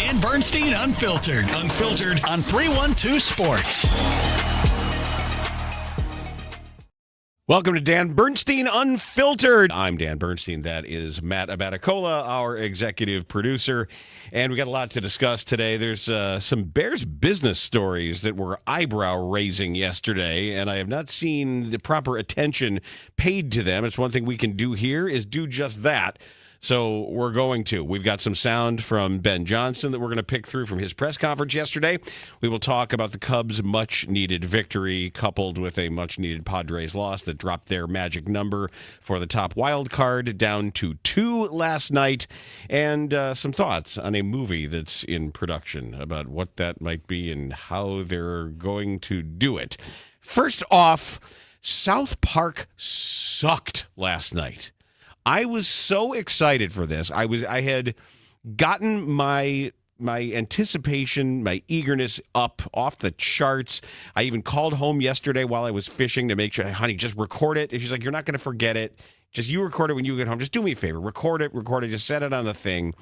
Dan Bernstein Unfiltered. Unfiltered on 312 Sports. Welcome to Dan Bernstein Unfiltered. I'm Dan Bernstein. That is Matt Abaticola, our executive producer. And we got a lot to discuss today. There's some Bears business stories that were eyebrow-raising yesterday, and I have not seen the proper attention paid to them. It's one thing we can do here is do just that. So we're going to. We've got some sound from Ben Johnson that we're going to pick through from his press conference yesterday. We will talk about the Cubs' much-needed victory coupled with a much-needed Padres loss that dropped their magic number for the top wild card down to 2 last night, and some thoughts on a movie that's in production about what that might be and how they're going to do it. First off, South Park sucked last night. I was so excited for this. I had gotten my anticipation, my eagerness up off the charts. I even called home yesterday while I was fishing to make sure, honey, just record it. And she's like, you're not going to forget it. Just you record it when you get home. Just do me a favor. Record it. Just set it on the thing.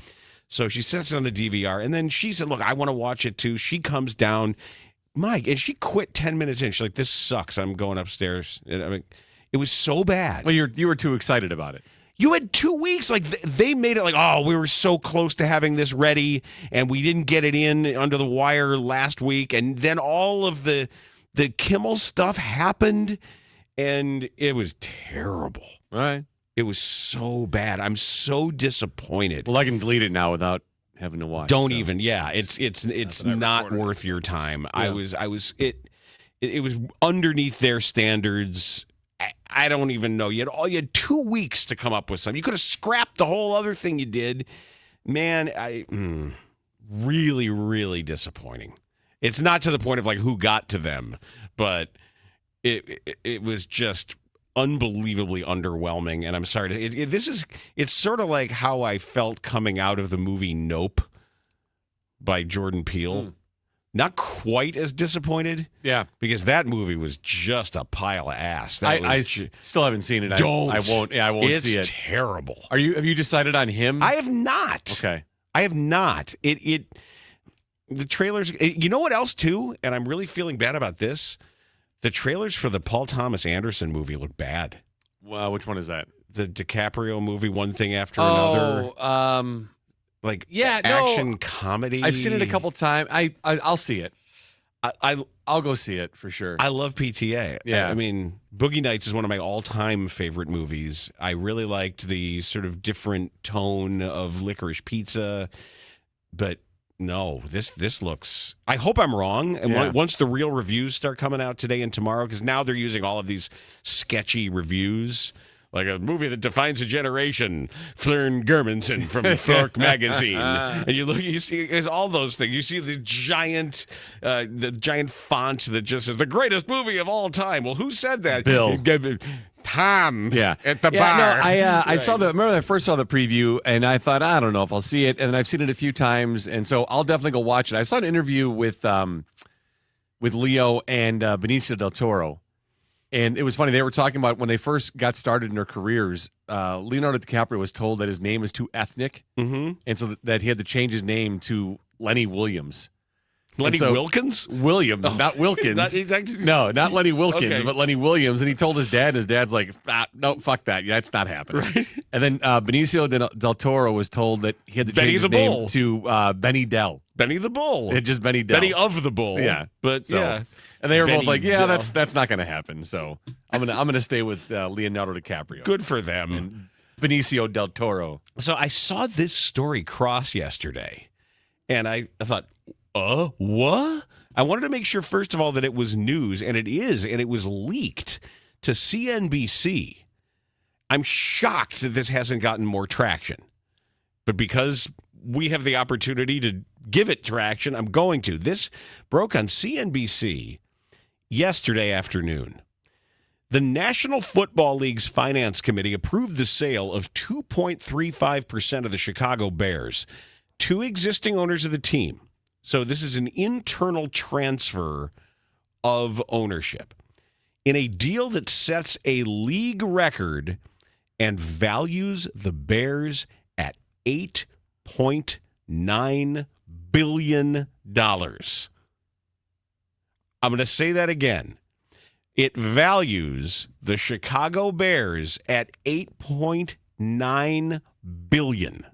So she sets it on the DVR. And then she said, look, I want to watch it too. She comes down. And she quit 10 minutes in. She's like, this sucks. I'm going upstairs. And I mean, it was so bad. Well, you were too excited about it. You had 2 weeks. Like, they made it like, oh, we were so close to having this ready, and we didn't get it in under the wire last week. And then all of the Kimmel stuff happened, and it was terrible. All right. It was so bad. I'm so disappointed. Well, I can delete it now without having to watch. Don't even. Yeah, it's not worth your time. Yeah. It was underneath their standards. I don't even know. You had 2 weeks to come up with something. You could have scrapped the whole other thing you did. Man, really, really disappointing. It's not to the point of like who got to them, but it was just unbelievably underwhelming. And I'm sorry. It's sort of like how I felt coming out of the movie Nope by Jordan Peele. Not quite as disappointed. Yeah. Because that movie was just a pile of ass. I still haven't seen it. Don't. I won't see it. It's terrible. Have you decided on him? I have not. Okay. I have not. The trailers, you know what else too? And I'm really feeling bad about this. The trailers for the Paul Thomas Anderson movie look bad. Well, which one is that? The DiCaprio movie, One Thing After Another. Action comedy. I've seen it a couple times. I'll see it. I'll go see it for sure. I love PTA. Yeah. I mean, Boogie Nights is one of my all-time favorite movies. I really liked the sort of different tone of Licorice Pizza, but no, this looks. I hope I'm wrong. And once the real reviews start coming out today and tomorrow, because now they're using all of these sketchy reviews. Like a movie that defines a generation, Flern Germanson from Fork Magazine, and you see all those things. You see the giant font that just says the greatest movie of all time. Well, who said that? Bill. Tom. Yeah. At the bar. No, I saw remember when I first saw the preview, and I thought, I don't know if I'll see it, and I've seen it a few times, and so I'll definitely go watch it. I saw an interview with Leo and Benicio del Toro. And it was funny. They were talking about when they first got started in their careers, Leonardo DiCaprio was told that his name is too ethnic. Mm-hmm. And so that he had to change his name to Lenny Williams. Lenny Wilkins? Williams, not Wilkins. No, not Lenny Wilkins, but Lenny Williams. And he told his dad, and his dad's like, no, fuck that. Yeah, that's not happening. Right. And then Benicio del Toro was told that he had to change his name to Benny Dell. Benny the Bull. Just Benny Dell. Benny of the Bull. Yeah. But yeah. And they were Benny both like, Dell. that's not going to happen. So I'm gonna stay with Leonardo DiCaprio. Good for them. And Benicio del Toro. So I saw this story cross yesterday, and I thought, what? I wanted to make sure, first of all, that it was news, and it is, and it was leaked to CNBC. I'm shocked that this hasn't gotten more traction. But because we have the opportunity to give it traction, I'm going to. This broke on CNBC yesterday afternoon. The National Football League's Finance Committee approved the sale of 2.35% of the Chicago Bears to existing owners of the team. So this is an internal transfer of ownership in a deal that sets a league record and values the Bears at $8.9 billion. I'm going to say that again. It values the Chicago Bears at $8.9 billion.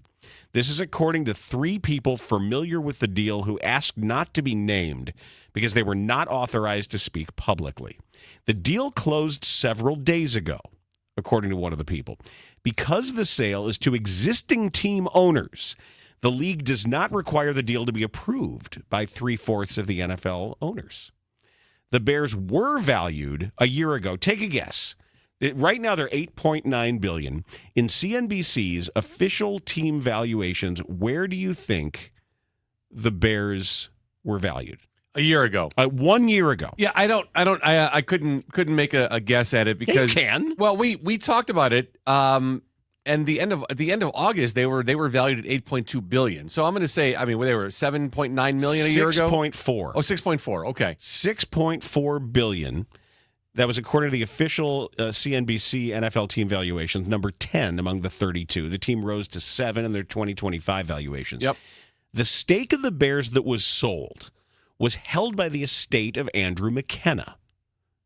This is according to 3 people familiar with the deal who asked not to be named because they were not authorized to speak publicly. The deal closed several days ago, according to one of the people. Because the sale is to existing team owners, the league does not require the deal to be approved by 3/4 of the NFL owners. The Bears were valued a year ago. Take a guess. Right now, they're $8.9 billion. In CNBC's official team valuations, where do you think the Bears were valued? A year ago. 1 year ago. Yeah, I couldn't make a guess at it because you can. Well, we talked about it. And at the end of August, they were valued at $8.2 billion. So I'm going to say, they were $7.9 million a year ago. 6.4. Oh, 6.4. Okay, $6.4 billion. That was according to the official CNBC NFL team valuations, number 10 among the 32. The team rose to 7 in their 2025 valuations. Yep. The stake of the Bears that was sold was held by the estate of Andrew McKenna,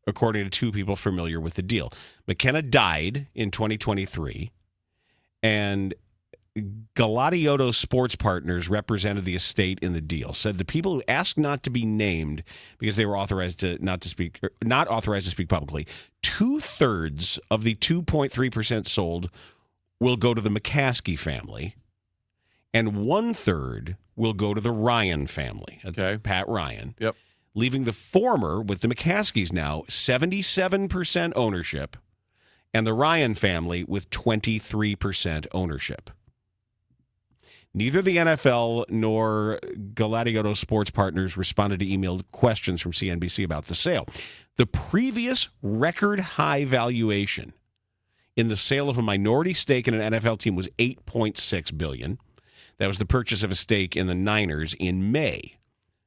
according to 2 people familiar with the deal. McKenna died in 2023, and Galatiotto Sports Partners represented the estate in the deal. Said the people who asked not to be named because they were not authorized to speak publicly. 2/3 of the 2.3% sold will go to the McCaskey family, and 1/3 will go to the Ryan family. Okay. Pat Ryan. Yep. Leaving the former with the McCaskeys now 77% ownership, and the Ryan family with 23% ownership. Neither the NFL nor Galatiotto Sports Partners responded to emailed questions from CNBC about the sale. The previous record high valuation in the sale of a minority stake in an NFL team was $8.6 billion. That was the purchase of a stake in the Niners in May,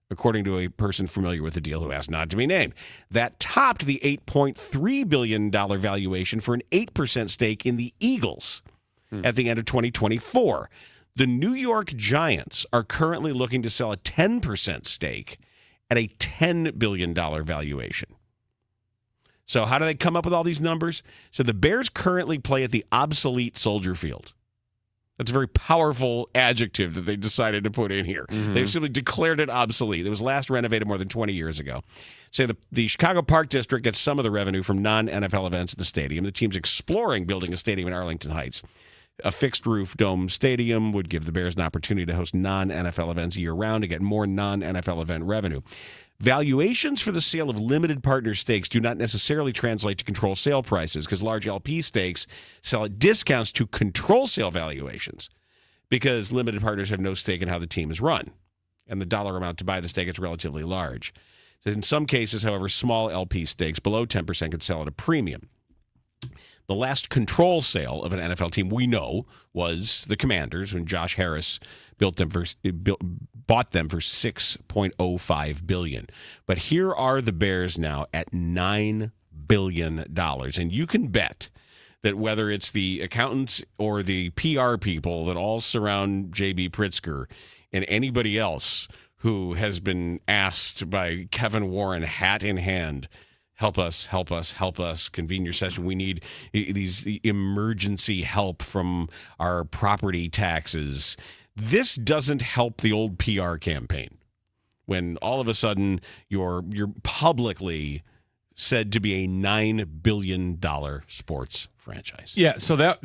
according to a person familiar with the deal who asked not to be named. That topped the $8.3 billion valuation for an 8% stake in the Eagles at the end of 2024. The New York Giants are currently looking to sell a 10% stake at a $10 billion valuation. So how do they come up with all these numbers? So the Bears currently play at the obsolete Soldier Field. That's a very powerful adjective that they decided to put in here. Mm-hmm. They've simply declared it obsolete. It was last renovated more than 20 years ago. So the Chicago Park District gets some of the revenue from non-NFL events at the stadium. The team's exploring building a stadium in Arlington Heights. A fixed-roof dome stadium would give the Bears an opportunity to host non-NFL events year-round to get more non-NFL event revenue. Valuations for the sale of limited partner stakes do not necessarily translate to control sale prices because large LP stakes sell at discounts to control sale valuations because limited partners have no stake in how the team is run, and the dollar amount to buy the stake is relatively large. In some cases, however, small LP stakes below 10% can sell at a premium. The last control sale of an NFL team we know was the Commanders when Josh Harris bought them for $6.05 billion. But here are the Bears now at $9 billion. And you can bet that whether it's the accountants or the PR people that all surround J.B. Pritzker and anybody else who has been asked by Kevin Warren, hat in hand, help us, convene your session. We need these emergency help from our property taxes. This doesn't help the old PR campaign when all of a sudden you're publicly said to be a $9 billion sports franchise. Yeah, so that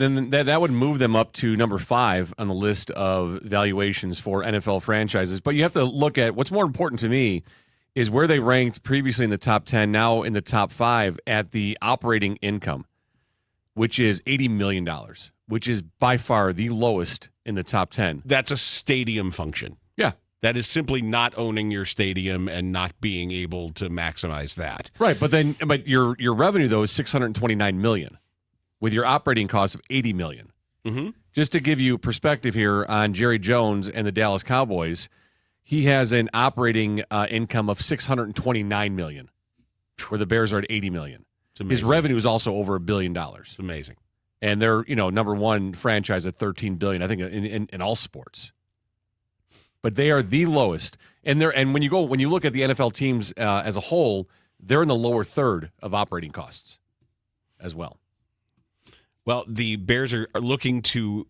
would move them up to number 5 on the list of valuations for NFL franchises. But you have to look at what's more important to me is where they ranked previously in the top 10, now in the top 5 at the operating income, which is $80 million, which is by far the lowest in the top 10. That's a stadium function. Yeah. That is simply not owning your stadium and not being able to maximize that. Right, but your revenue, though, is $629 million with your operating costs of $80 million. Mm-hmm. Just to give you perspective here on Jerry Jones and the Dallas Cowboys, he has an operating income of $629 million, where the Bears are at $80 million. His revenue is also over $1 billion. It's amazing. And they're, number 1 franchise at $13 billion, I think, in all sports. but they are the lowest. And when you look at the NFL teams as a whole, they're in the lower third of operating costs as well. Well, the Bears are looking to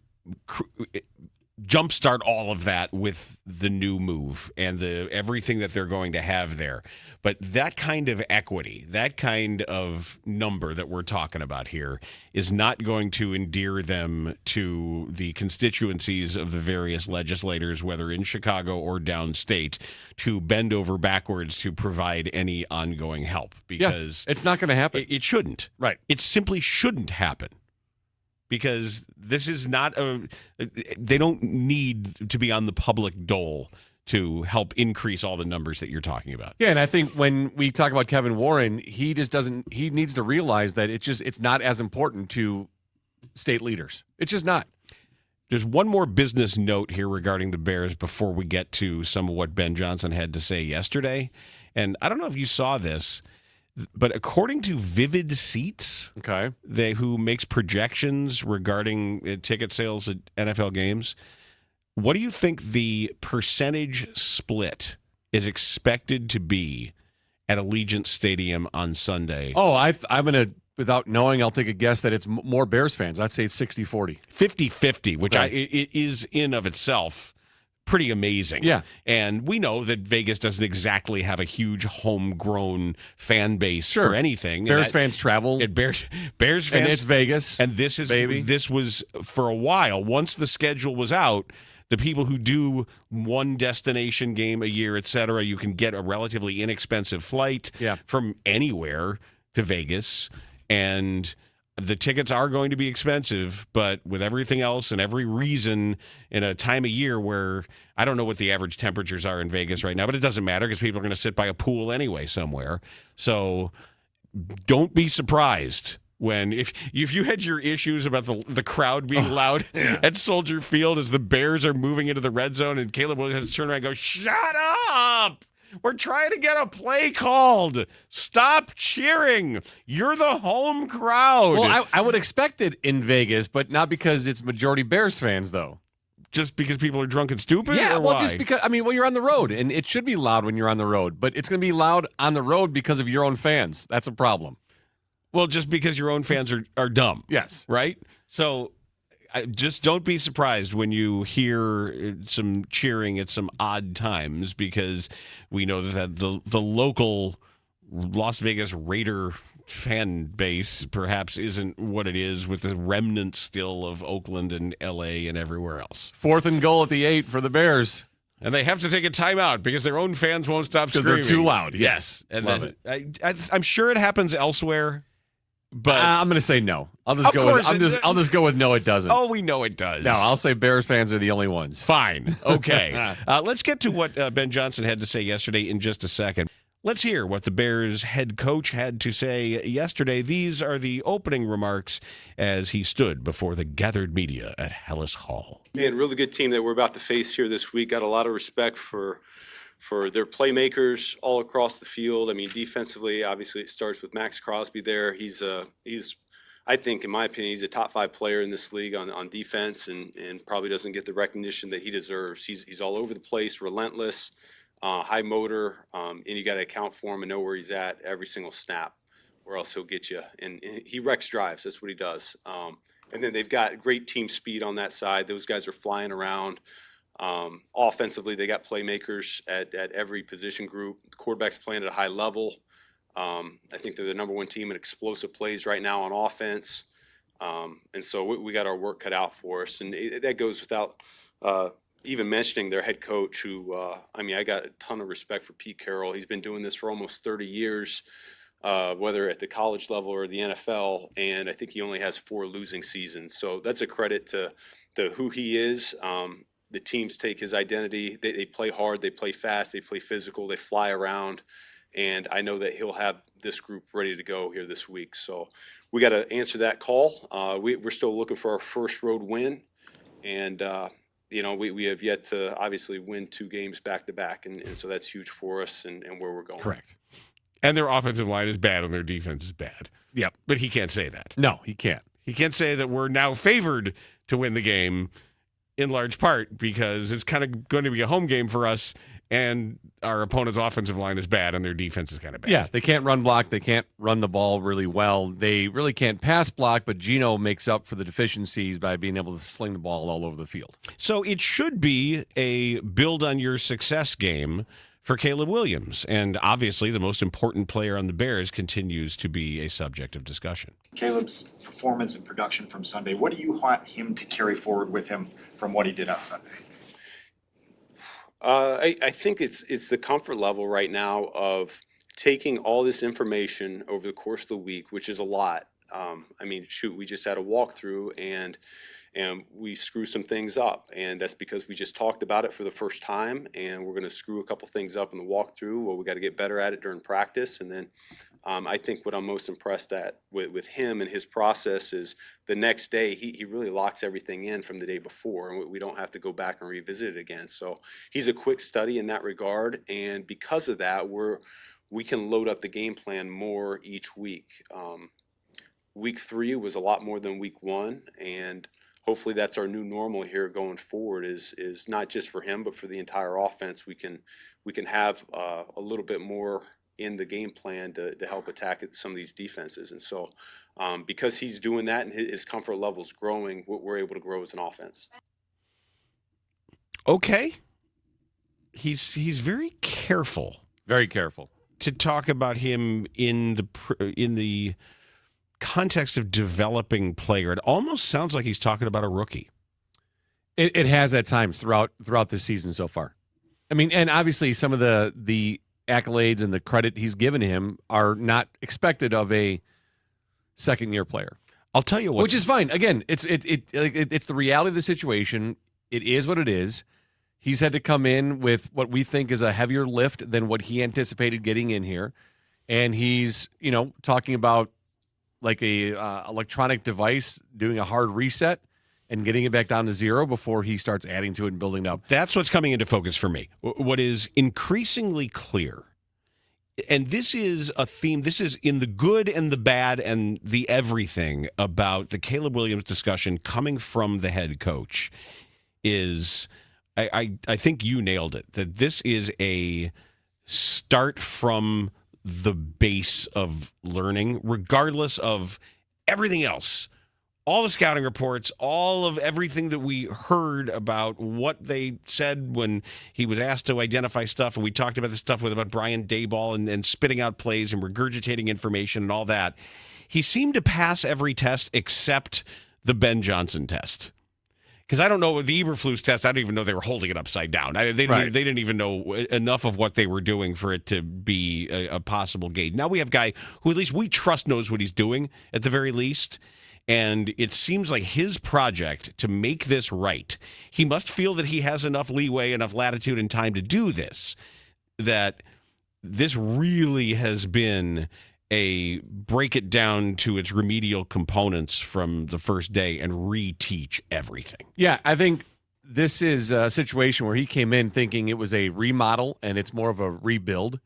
jumpstart all of that with the new move and everything that they're going to have there. But that kind of equity, that kind of number that we're talking about here is not going to endear them to the constituencies of the various legislators, whether in Chicago or downstate, to bend over backwards to provide any ongoing help. Because it's not going to happen. It shouldn't. Right. It simply shouldn't happen. Because this is not they don't need to be on the public dole to help increase all the numbers that you're talking about. Yeah, and I think when we talk about Kevin Warren, he needs to realize that it's not as important to state leaders. It's just not. There's one more business note here regarding the Bears before we get to some of what Ben Johnson had to say yesterday. And I don't know if you saw this, but according to Vivid Seats, who makes projections regarding ticket sales at NFL games, what do you think the percentage split is expected to be at Allegiant Stadium on Sunday? Oh, I'm going to, without knowing, I'll take a guess that it's more Bears fans. I'd say it's 60-40. 50-50, which it is in of itself pretty amazing. Yeah. And we know that Vegas doesn't exactly have a huge homegrown fan base for anything. Bears fans travel. Bears fans. And it's Vegas. And this was for a while. Once the schedule was out, the people who do one destination game a year, et cetera, you can get a relatively inexpensive flight from anywhere to Vegas. And the tickets are going to be expensive, but with everything else and every reason in a time of year where I don't know what the average temperatures are in Vegas right now, but it doesn't matter because people are going to sit by a pool anyway somewhere. So don't be surprised when if you had your issues about the crowd being loud at Soldier Field as the Bears are moving into the red zone and Caleb Williams has to turn around and go, "Shut up! We're trying to get a play called. Stop cheering. You're the home crowd." Well, I would expect it in Vegas, but not because it's majority Bears fans, though. Just because people are drunk and stupid? Yeah, or well, why? just because, you're on the road, and it should be loud when you're on the road, but it's going to be loud on the road because of your own fans. That's a problem. Well, just because your own fans are dumb. Yes. Right? So just don't be surprised when you hear some cheering at some odd times, because we know that the local Las Vegas Raider fan base perhaps isn't what it is with the remnants still of Oakland and L.A. and everywhere else. 4th and goal at the 8 for the Bears. And they have to take a timeout because their own fans won't stop screaming. Because they're too loud. Yes. And love it. I'm sure it happens elsewhere. But I'm going to say no. I'll just go with no, it doesn't. Oh, we know it does. No, I'll say Bears fans are the only ones. Fine. Okay. Let's get to what Ben Johnson had to say yesterday in just a second. Let's hear what the Bears head coach had to say yesterday. These are the opening remarks as he stood before the gathered media at Hellas Hall. Man, really good team that we're about to face here this week. Got a lot of respect for their playmakers all across the field. Defensively, obviously it starts with Max Crosby there. He's I think, in my opinion, he's a top 5 player in this league on defense and probably doesn't get the recognition that he deserves. He's all over the place, relentless, high motor, and you got to account for him and know where he's at every single snap, or else he'll get you. And he wrecks drives. That's what he does. And then they've got great team speed on that side. Those guys are flying around. Offensively, they got playmakers at every position group. The quarterback's playing at a high level. I think they're the number 1 team in explosive plays right now on offense. And so we got our work cut out for us. And that goes without even mentioning their head coach, who, I got a ton of respect for Pete Carroll. He's been doing this for almost 30 years, whether at the college level or the NFL. And I think he only has 4 losing seasons. So that's a credit to who he is. The teams take his identity. They play hard, they play fast, they play physical, they fly around. And I know that he'll have this group ready to go here this week. So we got to answer that call. We're still looking for our first road win. And, we have yet to obviously win 2 games back to back. And so that's huge for us and where we're going. Correct. And their offensive line is bad and their defense is bad. Yep. But he can't say that. No, he can't. He can't say that we're now favored to win the game in large part because it's kind of going to be a home game for us, and our opponent's offensive line is bad, and their defense is kind of bad. Yeah, they can't run block. They can't run the ball really well. They really can't pass block, but Geno makes up for the deficiencies by being able to sling the ball all over the field. So it should be a build on your success game for Caleb Williams. And obviously, the most important player on the Bears continues to be a subject of discussion. Caleb's performance and production from Sunday, what do you want him to carry forward with him from what he did on Sunday? I think it's the comfort level right now of taking all this information over the course of the week, which is a lot. We just had a walkthrough and we screw some things up, and that's because we just talked about it for the first time, and we're going to screw a couple things up in the walkthrough. Well, we got to get better at it during practice, and then I think what I'm most impressed at with him and his process is the next day he really locks everything in from the day before, and we don't have to go back and revisit it again. So he's a quick study in that regard, and because of that, we can load up the game plan more each week. Week 3 was a lot more than week 1, and hopefully that's our new normal here going forward is not just for him, but for the entire offense. We can have a little bit more in the game plan to help attack some of these defenses. And so because he's doing that and his comfort level's growing, we're able to grow as an offense. Okay. He's very careful. Very careful. To talk about him in the context of developing player. It almost sounds like he's talking about a rookie. It has at times throughout this season so far. I mean, and obviously some of the accolades and the credit he's given him are not expected of a second-year player. I'll tell you what, which is fine. Again, it's the reality of the situation. It is what it is. He's had to come in with what we think is a heavier lift than what he anticipated getting in here, and he's talking about like a electronic device doing a hard reset and getting it back down to 0 before he starts adding to it and building it up. That's what's coming into focus for me. What is increasingly clear, and this is a theme, this is in the good and the bad and the everything about the Caleb Williams discussion coming from the head coach, is I think you nailed it, that this is a start from the base of learning, regardless of everything else. All the scouting reports, all of everything that we heard about what they said when he was asked to identify stuff, and we talked about this stuff about Brian Daboll and spitting out plays and regurgitating information and all that. He seemed to pass every test except the Ben Johnson test. Because I don't know, the Eberflus test, I don't even know they were holding it upside down. They didn't even know enough of what they were doing for it to be a possible gauge. Now we have a guy who at least we trust knows what he's doing at the very least. And it seems like his project to make this right, he must feel that he has enough leeway, enough latitude and time to do this, that this really has been a break it down to its remedial components from the first day and reteach everything. Yeah, I think this is a situation where he came in thinking it was a remodel and it's more of a rebuild.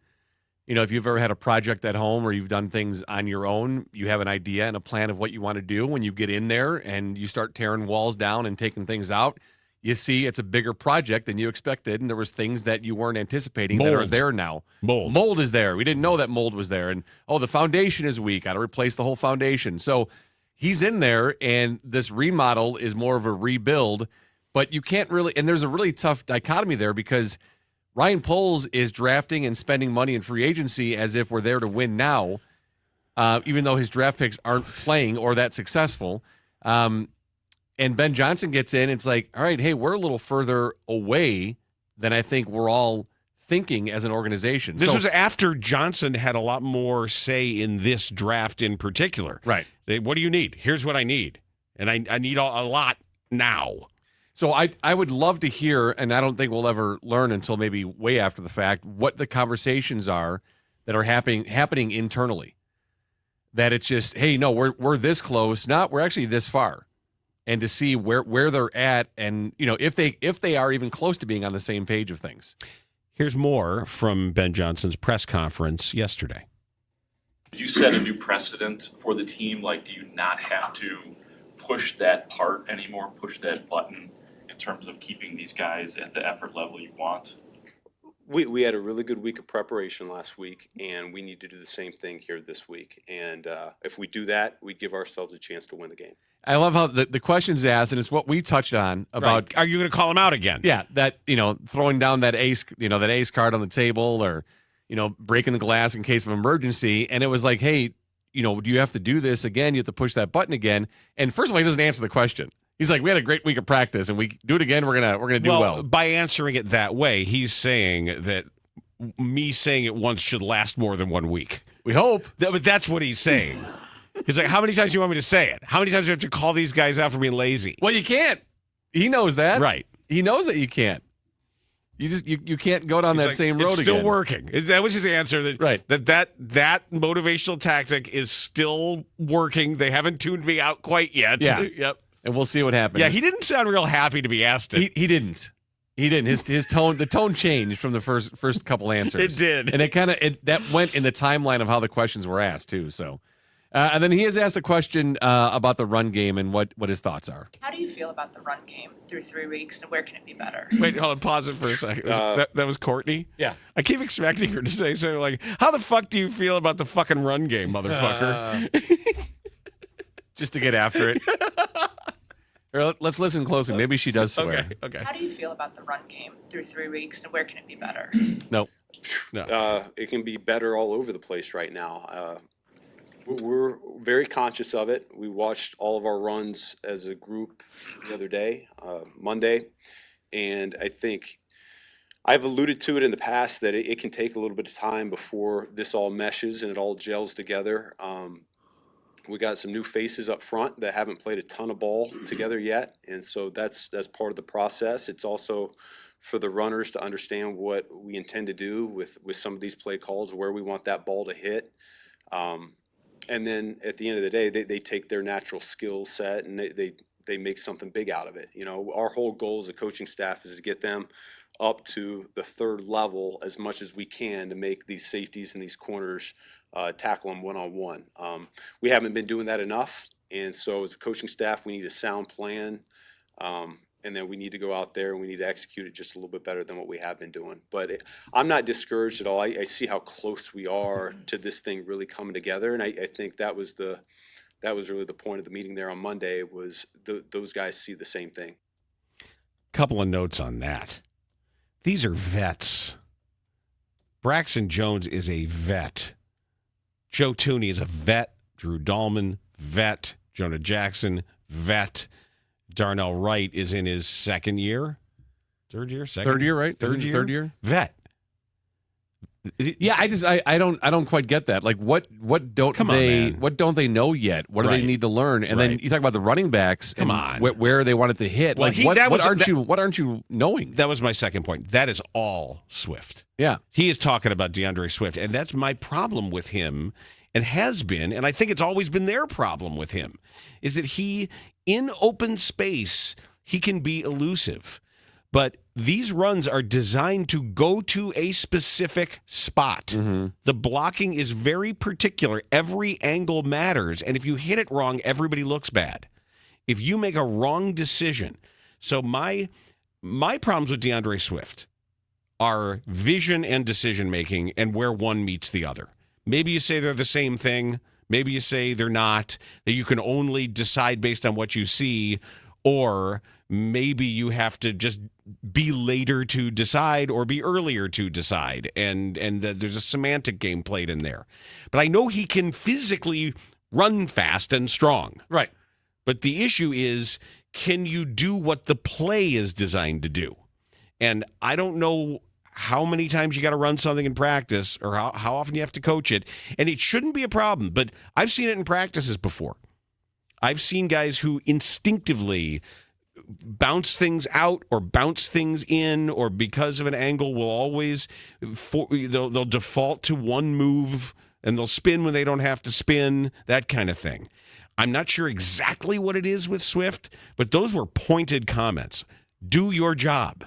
If you've ever had a project at home or you've done things on your own, you have an idea and a plan of what you want to do. When you get in there and you start tearing walls down and taking things out, you see it's a bigger project than you expected, and there was things that you weren't anticipating that are there now. Mold is there. We didn't know that mold was there. And, the foundation is weak. Got to replace the whole foundation. So he's in there, and this remodel is more of a rebuild, but you can't really – and there's a really tough dichotomy there because Ryan Poles is drafting and spending money in free agency as if we're there to win now, even though his draft picks aren't playing or that successful. And Ben Johnson gets in, it's like, all right, hey, we're a little further away than I think we're all thinking as an organization. This was after Johnson had a lot more say in this draft in particular. Right. What do you need? Here's what I need. And I need a lot now. So I would love to hear, and I don't think we'll ever learn until maybe way after the fact, what the conversations are that are happening internally. That it's just, hey, no, we're this close. We're actually this far. And to see where they're at, and if they are even close to being on the same page of things. Here's more from Ben Johnson's press conference yesterday. Did you set a new precedent for the team? Like, do you not have to push that part anymore, push that button in terms of keeping these guys at the effort level you want? We had a really good week of preparation last week, and we need to do the same thing here this week. And if we do that, we give ourselves a chance to win the game. I love how the question's asked, and it's what we touched on about. Right. Are you going to call him out again? Yeah, that throwing down that ace, that ace card on the table, or breaking the glass in case of emergency. And it was like, hey, do you have to do this again? You have to push that button again. And first of all, he doesn't answer the question. He's like, we had a great week of practice, and we do it again. We're gonna do well. By answering it that way, he's saying that me saying it once should last more than 1 week. We hope. But that's what he's saying. He's like, how many times do you want me to say it? How many times do you have to call these guys out for being lazy? Well, you can't. He knows that. Right. He knows that you can't. You just you can't go down that same road it's again. Still working. That was his answer. That motivational tactic is still working. They haven't tuned me out quite yet. Yeah. Yep. And we'll see what happens. Yeah, he didn't sound real happy to be asked it. He didn't. He didn't. His tone, the tone changed from the first couple answers. It did. And that went in the timeline of how the questions were asked too. So, and then he has asked a question about the run game and what his thoughts are. How do you feel about the run game through 3 weeks, and where can it be better? Wait, hold on, pause it for a second. That was Courtney? Yeah. I keep expecting her to say something like, how the fuck do you feel about the fucking run game, motherfucker? Just to get after it. Or let's listen closely. Maybe she does swear. Okay. How do you feel about the run game through 3 weeks, and where can it be better? No. It can be better all over the place right now. We're very conscious of it. We watched all of our runs as a group the other day, Monday, and I think I've alluded to it in the past that it can take a little bit of time before this all meshes and it all gels together. We got some new faces up front that haven't played a ton of ball together yet, and so that's part of the process. It's also for the runners to understand what we intend to do with some of these play calls, where we want that ball to hit. And then at the end of the day, they take their natural skill set and they make something big out of it. Our whole goal as a coaching staff is to get them up to the third level as much as we can to make these safeties and these corners tackle them one-on-one. We haven't been doing that enough, and so as a coaching staff, we need a sound plan, and then we need to go out there and we need to execute it just a little bit better than what we have been doing. But I'm not discouraged at all. I see how close we are to this thing really coming together, and I think that was really the point of the meeting there on Monday, was those guys see the same thing. Couple of notes on that. These are vets. Braxton Jones is a vet. Joe Tooney is a vet. Drew Dahlman, vet. Jonah Jackson, vet. Darnell Wright is in his second year. Third year? Third year, right? Third year? Vet. Yeah, I don't quite get that. Like what don't they know yet? What do they need to learn? And then you talk about the running backs and where they wanted to hit. Well, like what aren't you knowing? That was my second point. That is all Swift. Yeah. He is talking about DeAndre Swift, and that's my problem with him, and has been, and I think it's always been their problem with him, is that he, in open space, he can be elusive. But these runs are designed to go to a specific spot. Mm-hmm. The blocking is very particular. Every angle matters. And if you hit it wrong, everybody looks bad. If you make a wrong decision. So my problems with DeAndre Swift are vision and decision-making and where one meets the other. Maybe you say they're the same thing. Maybe you say they're not, that you can only decide based on what you see, or maybe you have to just be later to decide or be earlier to decide, and there's a semantic game played in there. But I know he can physically run fast and strong. Right. But the issue is, can you do what the play is designed to do? And I don't know how many times you got to run something in practice, or how often you have to coach it. And it shouldn't be a problem, but I've seen it in practices before. I've seen guys who instinctively bounce things out or bounce things in, or because of an angle will always, they'll default to one move and they'll spin when they don't have to spin, that kind of thing. I'm not sure exactly what it is with Swift, but those were pointed comments. Do your job.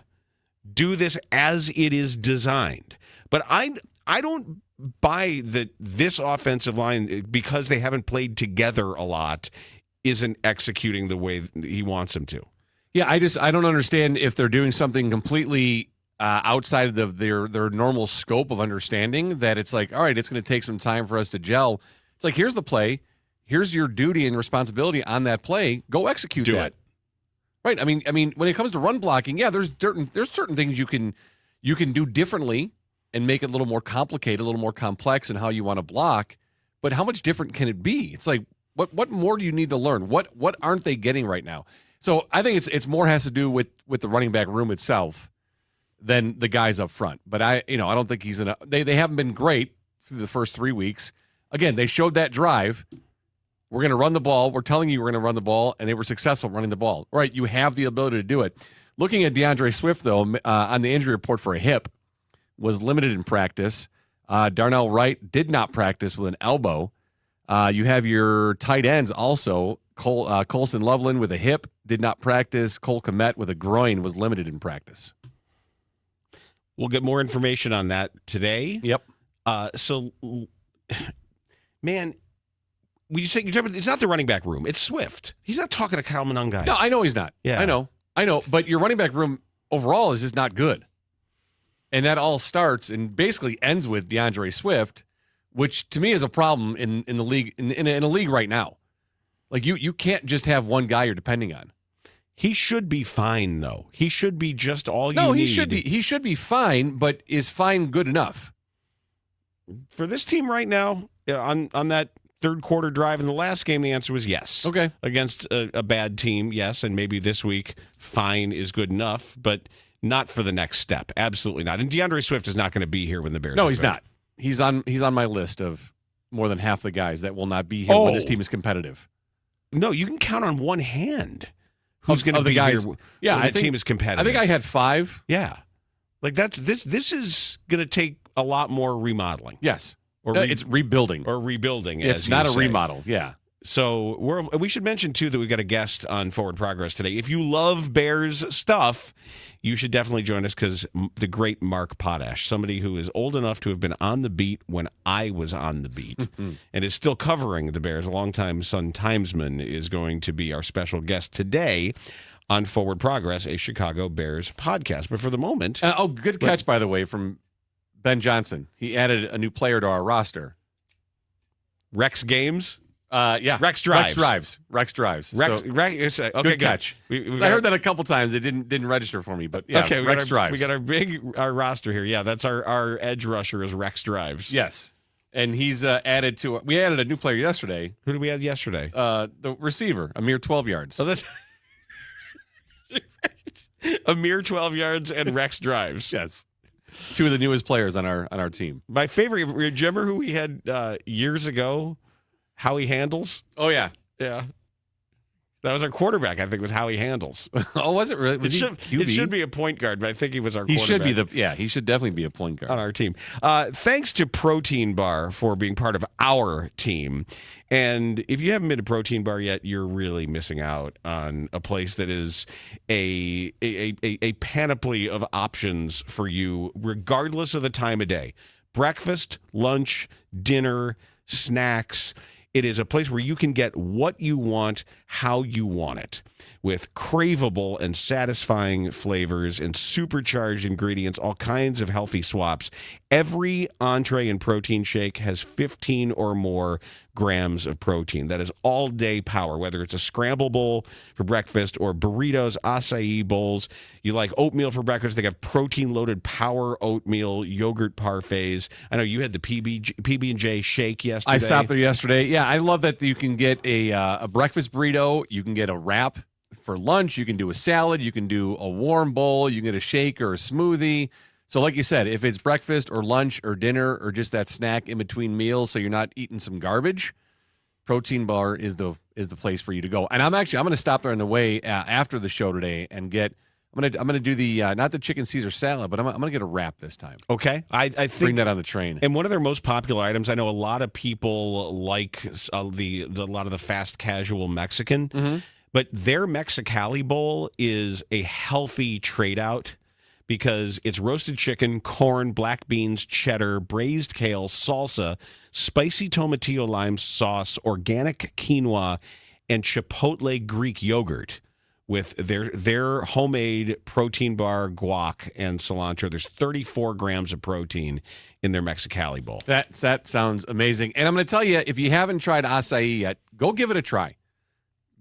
Do this as it is designed. But I don't buy that this offensive line, because they haven't played together a lot, isn't executing the way he wants them to. Yeah, I don't understand if they're doing something completely outside of their normal scope of understanding, that it's like, all right, it's going to take some time for us to gel. It's like, here's the play. Here's your duty and responsibility on that play. Go execute Do that. it. Right. I mean, when it comes to run blocking, yeah, there's certain things you can do differently and make it a little more complicated, a little more complex in how you want to block. But how much different can it be? It's like, what more do you need to learn? What aren't they getting right now? So I think it's more has to do with the running back room itself than the guys up front. But I don't think he's they haven't been great through the first 3 weeks. Again, they showed that drive. We're going to run the ball. We're telling you we're going to run the ball, and they were successful running the ball. All right, you have the ability to do it. Looking at DeAndre Swift, though, on the injury report for a hip, was limited in practice. Darnell Wright did not practice with an elbow. You have your tight ends also. Colson Loveland with a hip did not practice. Cole Kmet with a groin was limited in practice. We'll get more information on that today. Yep. So, man, when you say it's not the running back room, it's Swift. He's not talking to Kyle Monangai. No, I know he's not. Yeah. I know. But your running back room overall is just not good. And that all starts and basically ends with DeAndre Swift, which to me is a problem in the league, in a league right now. Like you can't just have one guy you're depending on. He should be fine, though. He should be just all you need. No, he should be fine, but is fine good enough? For this team right now, on that third quarter drive in the last game, the answer was yes. Okay. Against a bad team, yes, and maybe this week, fine is good enough, but not for the next step. Absolutely not. And DeAndre Swift is not going to be here when the Bears. No, are he's good. not. He's on my list of more than half the guys that will not be here when this team is competitive. No, you can count on one hand who's going to the be guys. here Yeah, when the team is competitive. I think I had 5. Yeah, like this is going to take a lot more remodeling. Yes, or it's rebuilding or rebuilding. It's as not you a say. remodel. Yeah. So we should mention too that we've got a guest on Forward Progress today. If you love Bears stuff, you should definitely join us because the great Mark Potash, somebody who is old enough to have been on the beat when I was on the beat and is still covering the Bears, a longtime Sun-Timesman, is going to be our special guest today on Forward Progress, a Chicago Bears podcast. But for the moment... good catch, by the way, from Ben Johnson. He added a new player to our roster. Rex Games? Yeah. Rex Drives. Rex Drives. Okay, good catch. I heard that a couple times. It didn't register for me, but yeah, okay, Rex Drives. We got our roster here. Yeah, that's our edge rusher is Rex Drives. Yes. And he's added to we added a new player yesterday. Who did we add yesterday? The receiver, a mere 12 yards. So that's a mere 12 yards and Rex Drives. Yes. 2 of the newest players on our team. My favorite, do you remember who we had years ago? Howie Handles? Oh, yeah. Yeah. That was our quarterback, I think, was Howie Handles. Oh, was it really? Was it should be a point guard, but I think he was our he quarterback. He should definitely be a point guard. On our team. Thanks to Protein Bar for being part of our team. And if you haven't been to Protein Bar yet, you're really missing out on a place that is a panoply of options for you, regardless of the time of day. Breakfast, lunch, dinner, snacks. It is a place where you can get what you want, how you want it, with craveable and satisfying flavors and supercharged ingredients, all kinds of healthy swaps. Every entree and protein shake has 15 or more grams of protein. That is all-day power, whether it's a scramble bowl for breakfast or burritos, acai bowls. You like oatmeal for breakfast, they have protein-loaded power oatmeal yogurt parfaits. I know you had the PB&J shake yesterday. I stopped there yesterday. Yeah, I love that you can get a breakfast burrito. You can get a wrap for lunch. You can do a salad. You can do a warm bowl. You can get a shake or a smoothie. So like you said, if it's breakfast or lunch or dinner or just that snack in between meals so you're not eating some garbage, Protein Bar is the place for you to go. And I'm going to stop there on the way after the show today and get I'm gonna do the not the chicken Caesar salad, but I'm gonna get a wrap this time. Okay, I think bring that on the train. And one of their most popular items, I know a lot of people like a lot of the fast casual Mexican, but their Mexicali bowl is a healthy trade out because it's roasted chicken, corn, black beans, cheddar, braised kale, salsa, spicy tomatillo lime sauce, organic quinoa, and chipotle Greek yogurt, with their homemade protein bar, guac, and cilantro. There's 34 grams of protein in their Mexicali bowl. That sounds amazing. And I'm going to tell you, if you haven't tried acai yet, go give it a try.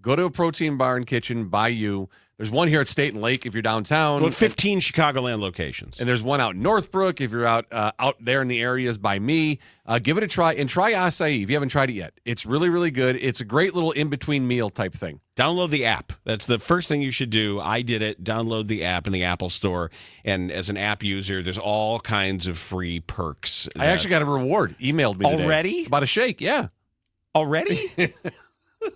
Go to a protein bar and kitchen by you. There's one here at State and Lake if you're downtown. Well, 15 Chicagoland locations. And there's one out in Northbrook if you're out there in the areas by me. Give it a try, and try acai if you haven't tried it yet. It's really, really good. It's a great little in-between meal type thing. Download the app. That's the first thing you should do. I did it. Download the app in the Apple Store. And as an app user, there's all kinds of free perks. I actually got a reward emailed me today. Already? About a shake, yeah. Already?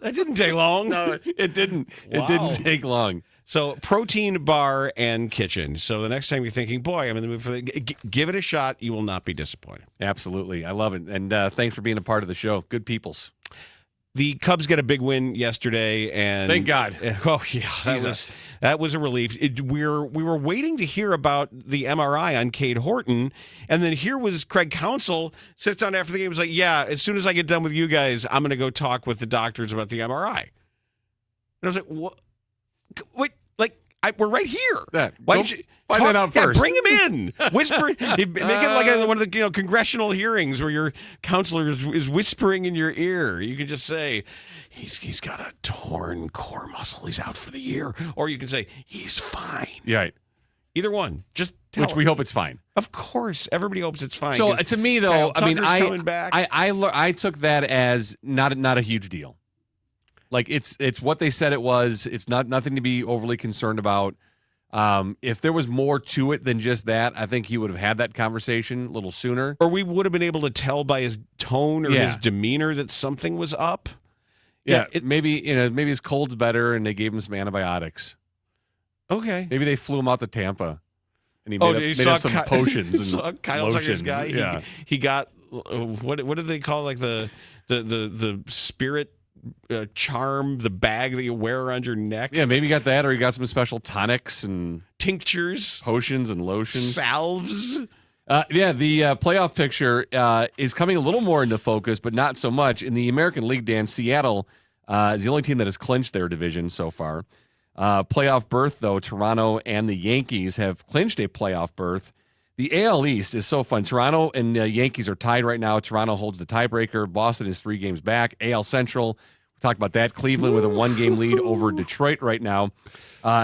That didn't take long. No, it didn't. Wow. It didn't take long. So protein bar and kitchen. So the next time you're thinking, boy, I'm in the mood for give it a shot. You will not be disappointed. Absolutely. I love it. And thanks for being a part of the show. Good peoples. The Cubs got a big win yesterday, and thank God. Oh yeah, that was a relief. We were waiting to hear about the MRI on Cade Horton, and then here was Craig Counsell sits down after the game. Was like, yeah, as soon as I get done with you guys, I'm going to go talk with the doctors about the MRI. And I was like, what? Wait, like we're right here. Why don't you find that out first? Bring him in. Whisper. Make it like one of the congressional hearings where your counselor is whispering in your ear. You can just say, he's got a torn core muscle. He's out for the year. Or you can say, he's fine. Right. Either one. Just tell Which we hope it's fine. Of course. Everybody hopes it's fine. So to me, though, Kyle I mean, Tucker's coming back. I took that as not a huge deal. Like it's what they said it was. It's nothing to be overly concerned about. If there was more to it than just that, I think he would have had that conversation a little sooner. Or we would have been able to tell by his tone or his demeanor that something was up. Yeah, maybe his cold's better, and they gave him some antibiotics. Okay, maybe they flew him out to Tampa, and he made up some potions and saw Kyle Tucker's lotions. guy. Yeah. He got what did they call like the spirit charm, the bag that you wear around your neck? Yeah, maybe he got that, or he got some special tonics and tinctures, potions and lotions, salves. The playoff picture is coming a little more into focus, but not so much. In the American League, Dan, Seattle is the only team that has clinched their division so far. Playoff berth, though, Toronto and the Yankees have clinched a playoff berth. The AL East is so fun. Toronto and the Yankees are tied right now. Toronto holds the tiebreaker. Boston is 3 games back. AL Central, we talked about that. Cleveland with a 1-game lead over Detroit right now.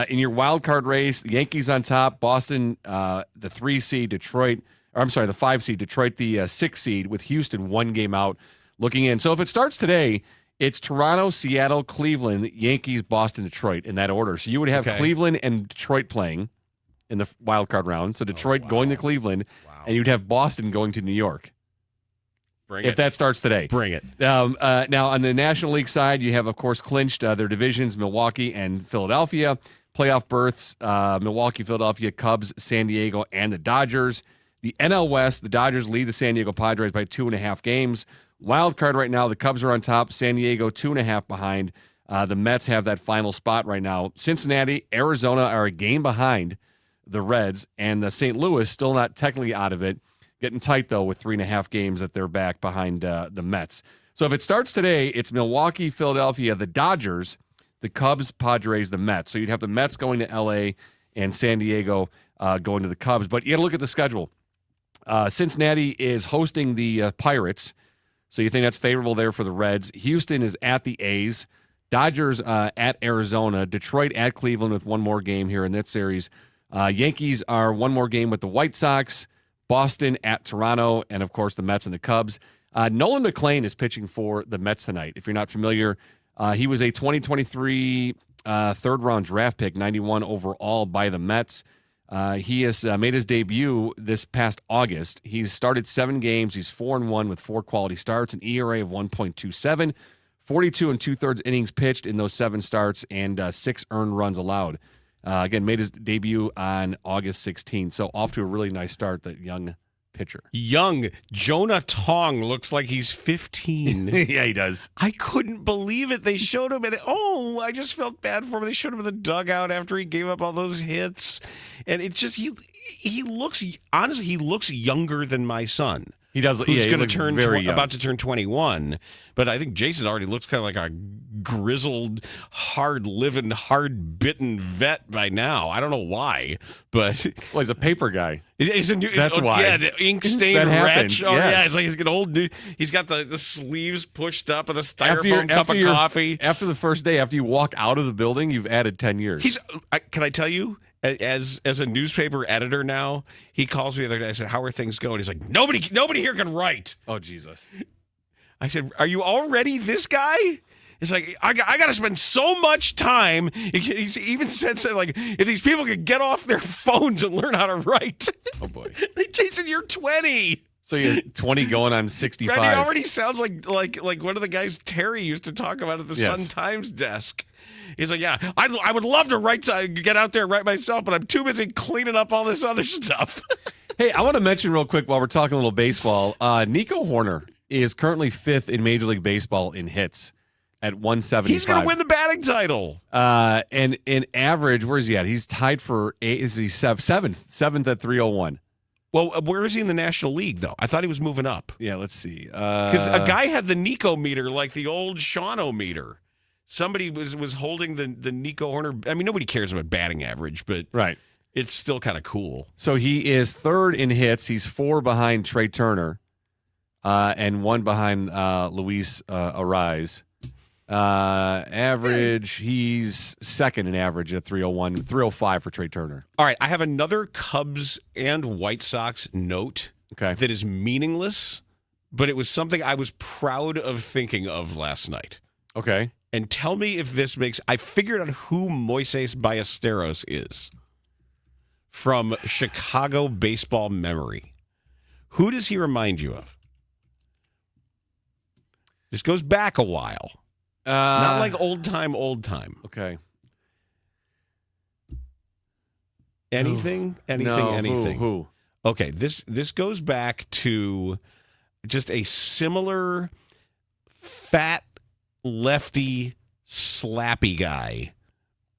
In your wild card race, the Yankees on top, Boston, the 3 seed, Detroit, or I'm sorry, the 5 seed, Detroit, the 6 seed, with Houston 1 game out looking in. So if it starts today, it's Toronto, Seattle, Cleveland, Yankees, Boston, Detroit in that order. So you would have Cleveland and Detroit playing in the wild card round. So Detroit going to Cleveland, and you'd have Boston going to New York. If that starts today. Bring it. Now, on the National League side, you have, of course, clinched their divisions, Milwaukee and Philadelphia. Playoff berths, Milwaukee, Philadelphia, Cubs, San Diego, and the Dodgers. The NL West, the Dodgers lead the San Diego Padres by 2.5 games. Wild card right now, the Cubs are on top, San Diego 2.5 behind. The Mets have that final spot right now. Cincinnati, Arizona are a game behind the Reds, and the St. Louis still not technically out of it. Getting tight, though, with 3.5 games that they're back behind the Mets. So if it starts today, it's Milwaukee, Philadelphia, the Dodgers, the Cubs, Padres, the Mets. So you'd have the Mets going to L.A. and San Diego going to the Cubs. But you got to look at the schedule. Cincinnati is hosting the Pirates, so you think that's favorable there for the Reds. Houston is at the A's. Dodgers at Arizona. Detroit at Cleveland with one more game here in that series. Yankees are one more game with the White Sox. Boston at Toronto, and, of course, the Mets and the Cubs. Nolan McLean is pitching for the Mets tonight. If you're not familiar, he was a 2023 third-round draft pick, 91 overall by the Mets. He has made his debut this past August. He's started 7 games. He's 4-1 with 4 quality starts, an ERA of 1.27, 42 2/3 innings pitched in those 7 starts, and 6 earned runs allowed. Again, made his debut on August 16th. So off to a really nice start, that young pitcher. Young. Jonah Tong looks like he's 15. Yeah, he does. I couldn't believe it. They showed him, and I just felt bad for him. They showed him in the dugout after he gave up all those hits. And it just, he looks, honestly, he looks younger than my son. He does. who's he going to looks turn very young. about to turn 21. But I think Jason already looks kind of like a grizzled, hard-living, hard-bitten vet by now. I don't know why, but Well, he's a paper guy. That's why. Yeah, the ink stain That wretch. happens, Oh yeah, yes. it's like he's getting old. He's got the sleeves pushed up and a styrofoam cup of coffee. After the first day, after you walk out of the building, you've added 10 years. Can I tell you? As a newspaper editor now, he calls me the other day. I said, "How are things going?" He's like, "Nobody here can write." Oh, Jesus. I said, "Are you already this guy?" It's like, I got to spend so much time. He's even said something like, if these people could get off their phones and learn how to write. Oh, boy. Like, Jason, you're 20. So he has 20 going on 65. Right, he already sounds like one of the guys Terry used to talk about at the Yes. Sun-Times desk. He's like, yeah, I would love to get out there and write myself, but I'm too busy cleaning up all this other stuff. Hey, I want to mention real quick while we're talking a little baseball, Nico Horner is currently 5th in Major League Baseball in hits at 175. He's going to win the batting title. And in average, where is he at? He's tied for seventh at 301. Well, where is he in the National League, though? I thought he was moving up. Yeah, let's see. Because a guy had the Nico meter, like the old Shawno meter. Somebody was holding the Nico Horner. I mean, nobody cares about batting average, but Right. it's still kind of cool. So he is 3rd in hits. He's 4 behind Trey Turner, and 1 behind Luis Ariz. Average, he's 2nd in average at 301, 305 for Trey Turner. All right, I have another Cubs and White Sox note Okay. that is meaningless, but it was something I was proud of thinking of last night. Okay. And tell me if this makes... I figured out who Moises Ballesteros is from Chicago baseball memory. Who does he remind you of? This goes back a while. Not like old time. Okay. Anything? No, Anything? Who? Okay, this goes back to just a similar fat lefty slappy guy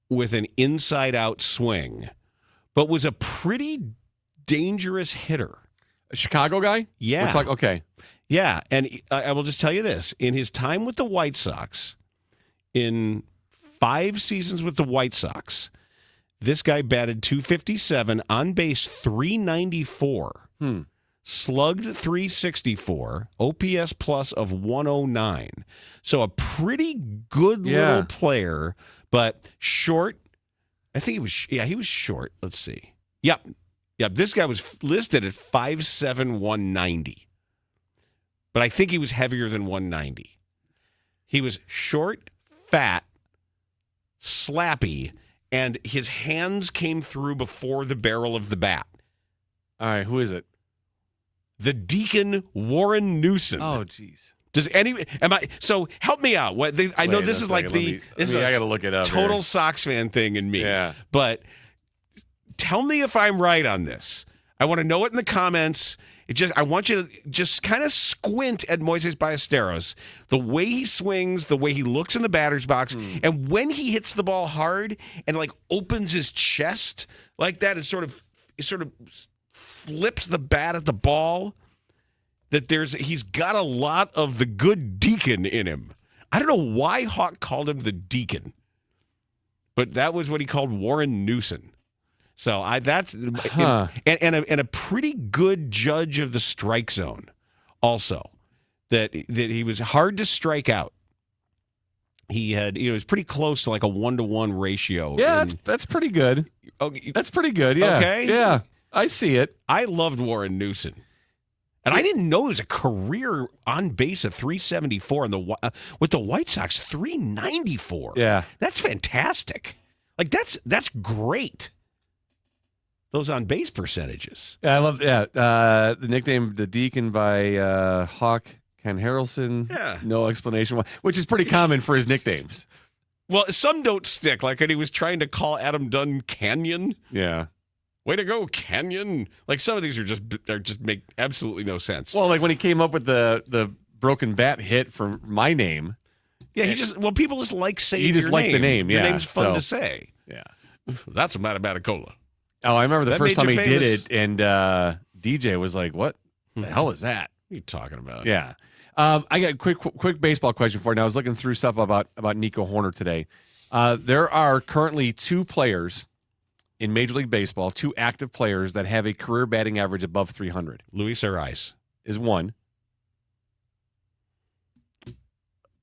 with an inside-out swing, but was a pretty dangerous hitter. A Chicago guy? Yeah. Okay. Yeah, and I will just tell you this. In his time with the White Sox, in 5 seasons with the White Sox, this guy batted .257, on base .394, slugged .364, OPS plus of 109. So a pretty good little player, but short. I think he was short. Let's see. Yep. This guy was listed at 5'7", 190. But I think he was heavier than 190. He was short, fat, slappy, and his hands came through before the barrel of the bat. All right, who is it? The Deacon Warren Newson. Oh, jeez. So help me out. I know this is like I gotta look it up. Total here. Sox fan thing in me. Yeah. But tell me if I'm right on this. I want to know it in the comments. I want you to just kind of squint at Moises Ballesteros, the way he swings, the way he looks in the batter's box, and when he hits the ball hard and like opens his chest like that, it sort of flips the bat at the ball. That he's got a lot of the good Deacon in him. I don't know why Hawk called him the Deacon, but that was what he called Warren Newson. So and a pretty good judge of the strike zone, also that he was hard to strike out. He had it was pretty close to like a 1-to-1 ratio. Yeah, that's pretty good. That's pretty good. Yeah. Okay. Yeah, I see it. I loved Warren Newson. And I didn't know it was a career on base of 374 with the White Sox 394. Yeah. That's fantastic. Like that's great. Those on base percentages. Yeah, I love the nickname the Deacon by Hawk Ken Harrelson. Yeah. No explanation why, which is pretty common for his nicknames. Well, some don't stick. Like when he was trying to call Adam Dunn Canyon. Yeah. Way to go, Canyon. Like some of these are just make absolutely no sense. Well, like when he came up with the broken bat hit for my name. Yeah, people just like saying you just your like name. the name, yeah. Your name's fun to say. Yeah. That's a Matabatacola. Oh, I remember the That first made time you he famous. did it, and DJ was like, "What the hell is that?" are you talking about? Yeah. I got a quick baseball question for you. Now, I was looking through stuff about Nico Horner today. There are currently 2 players in Major League Baseball, 2 active players that have a career batting average above 300. Luis Ariz Is one.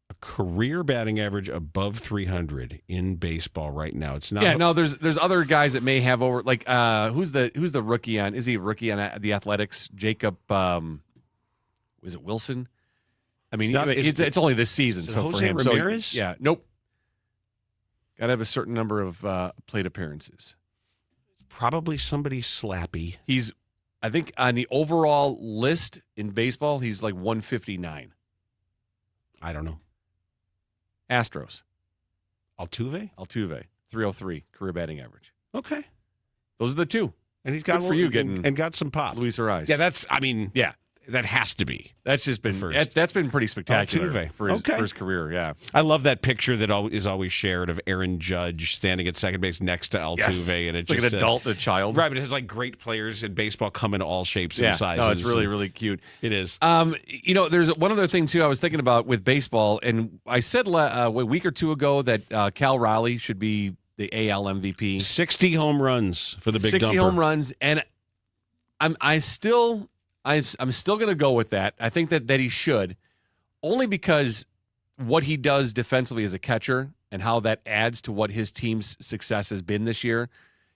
a career batting average above 300 in baseball right now. It's not. Yeah, no, there's other guys that may have over like who's the rookie on? Is he a rookie on the Athletics? Jacob, was it Wilson? I mean, it's only this season, so Jose for him, Ramirez? So, yeah, nope. Got to have a certain number of plate appearances. Probably somebody slappy. He's, I think, on the overall list in baseball, he's like 159. I don't know. Astros, Altuve? 303 career batting average. Okay. Those are the 2. And he's got Good for you getting and got some pop. Luis Ariz. Yeah, that's. I mean, yeah. That has to be. That's just been First. that's been pretty spectacular Altuve. for his career. Yeah, I love that picture that is always shared of Aaron Judge standing at second base next to Altuve, yes. and it's just like an adult, a child, right? But it has like great players in baseball come in all shapes and sizes. No, it's really cute. It is. There's one other thing too. I was thinking about with baseball, and I said a week or 2 ago that Cal Raleigh should be the AL MVP. 60 home runs for the big 60 dumper. home runs, and I'm still going to go with that. I think that he should, only because what he does defensively as a catcher and how that adds to what his team's success has been this year,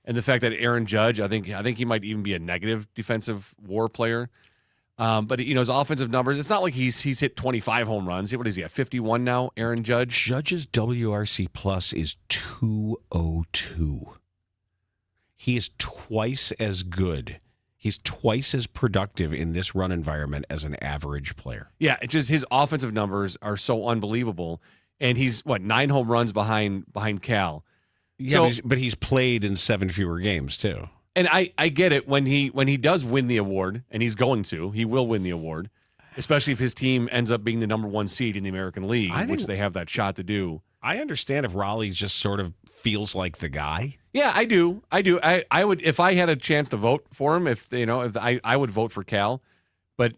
and the fact that Aaron Judge, I think he might even be a negative defensive WAR player. But his offensive numbers, it's not like he's hit 25 home runs. What is he at 51 now? Aaron Judge. Judge's WRC plus is 202. He is twice as good. He's twice as productive in this run environment as an average player. Yeah, it's just his offensive numbers are so unbelievable, and he's 9 home runs behind Cal. Yeah, but he's played in 7 fewer games too. And I get it when he does win the award, and he will win the award, especially if his team ends up being the number 1 seed in the American League, which they have that shot to do. I understand if Raleigh just sort of feels like the guy. Yeah, I do. I would, if I had a chance to vote for him, if I would vote for Cal, but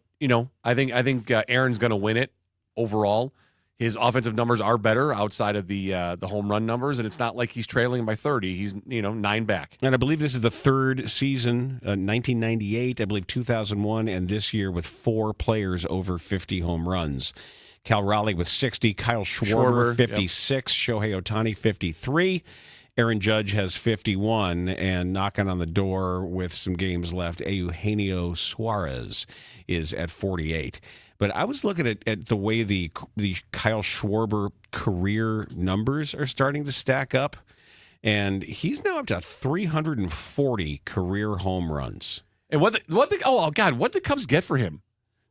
I think Aaron's going to win it overall. His offensive numbers are better outside of the home run numbers, and it's not like he's trailing by 30. He's 9 back. And I believe this is the 3rd season, 1998, I believe 2001, and this year with 4 players over 50 home runs. Cal Raleigh with 60, Kyle Schwarber 56, yep. Shohei Ohtani 53. Aaron Judge has 51, and knocking on the door with some games left, Eugenio Suarez is at 48. But I was looking at the way the Kyle Schwarber career numbers are starting to stack up, and he's now up to 340 career home runs. And what the Cubs get for him?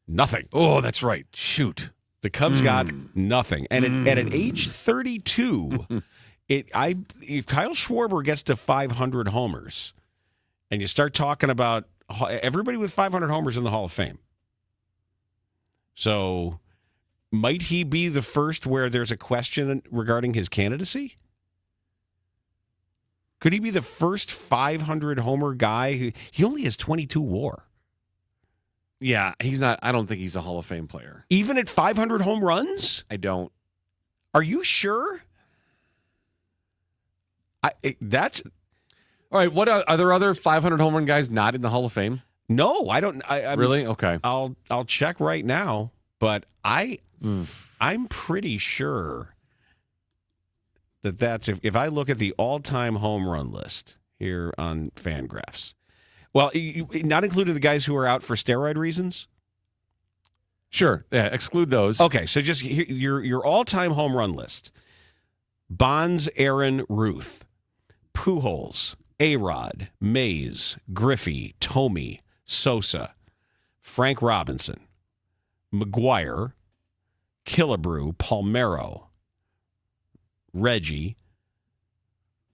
Nothing. Oh, that's right. Shoot. The Cubs got nothing. And at age 32, if Kyle Schwarber gets to 500 homers, and you start talking about everybody with 500 homers in the Hall of Fame. So might he be the first where there's a question regarding his candidacy? Could he be the first 500 homer guy? He only has 22 WAR. Yeah, he's not. I don't think he's a Hall of Fame player. Even at 500 home runs? I don't. Are you sure? That's all right. What are there other 500 home run guys not in the Hall of Fame? No, I don't. Really? Okay. I'll check right now, but I'm pretty sure that's if I look at the all-time home run list here on Fangraphs. Well, not including the guys who are out for steroid reasons. Sure. Yeah, exclude those. Okay, so just your all-time home run list: Bonds, Aaron, Ruth, Pujols, A-Rod, Mays, Griffey, Tomey, Sosa, Frank Robinson, McGuire, Killebrew, Palmeiro, Reggie,